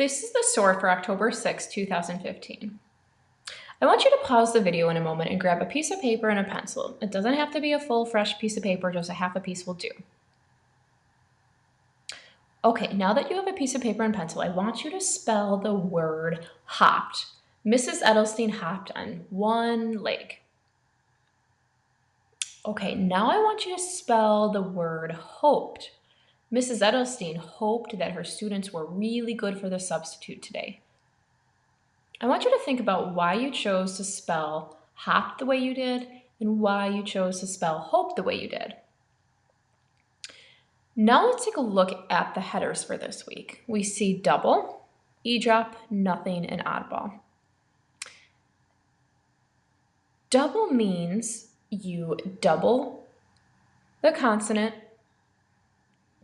This is the sort for October 6, 2015. I want you to pause the video in a moment and grab a piece of paper and a pencil. It doesn't have to be a full, fresh piece of paper, just a half a piece will do. Okay, now that you have a piece of paper and pencil, I want you to spell the word hopped. Mrs. Edelstein hopped on one leg. Okay, now I want you to spell the word hoped. Mrs. Edelstein hoped that her students were really good for the substitute today. I want you to think about why you chose to spell hopped the way you did and why you chose to spell hope the way you did. Now let's take a look at the headers for this week. We see double, eavesdrop, nothing, and oddball. Double means you double the consonant,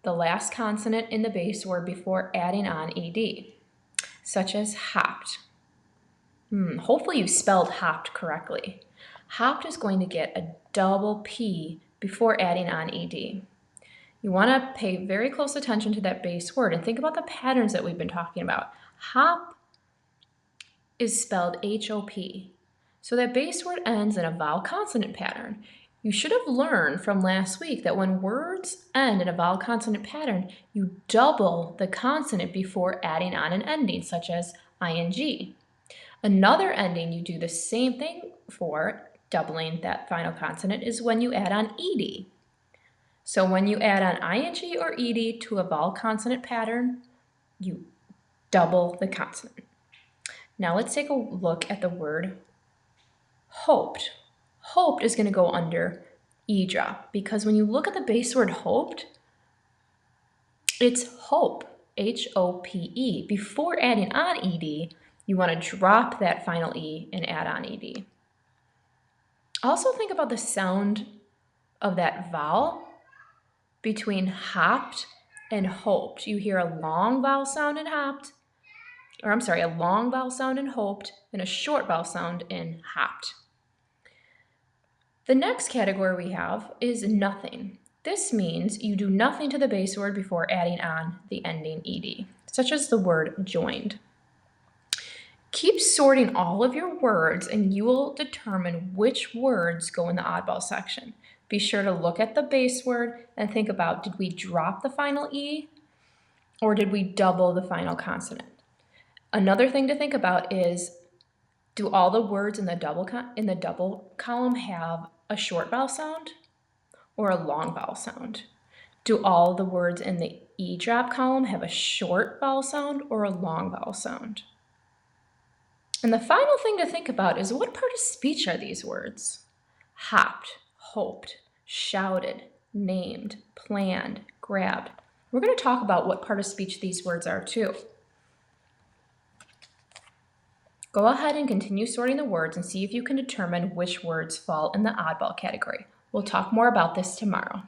the last consonant in the base word before adding on ed, such as hopped. Hopefully you spelled hopped correctly. Hopped is going to get a double P before adding on ed. You want to pay very close attention to that base word and think about the patterns that we've been talking about. Hop is spelled H-O-P. So that base word ends in a vowel consonant pattern. You should have learned from last week that when words end in a vowel consonant pattern, you double the consonant before adding on an ending, such as ing. Another ending you do the same thing for, doubling that final consonant, is when you add on ed. So when you add on ing or ed to a vowel consonant pattern, you double the consonant. Now let's take a look at the word hoped. Hoped is going to go under eavesdrop because when you look at the base word hoped, it's hope, H-O-P-E. Before adding on ed, you want to drop that final e and add on ed. Also think about the sound of that vowel between hopped and hoped. You hear a long vowel sound in hopped, a long vowel sound in hoped and a short vowel sound in hopped. The next category we have is nothing. This means you do nothing to the base word before adding on the ending ed, such as the word joined. Keep sorting all of your words and you will determine which words go in the oddball section. Be sure to look at the base word and think about, did we drop the final E or did we double the final consonant? Another thing to think about is, do all the words in the double column have a short vowel sound or a long vowel sound? Do all the words in the eavesdrop column have a short vowel sound or a long vowel sound? And the final thing to think about is, what part of speech are these words? Hopped, hoped, shouted, named, planned, grabbed. We're going to talk about what part of speech these words are too. Go ahead and continue sorting the words and see if you can determine which words fall in the oddball category. We'll talk more about this tomorrow.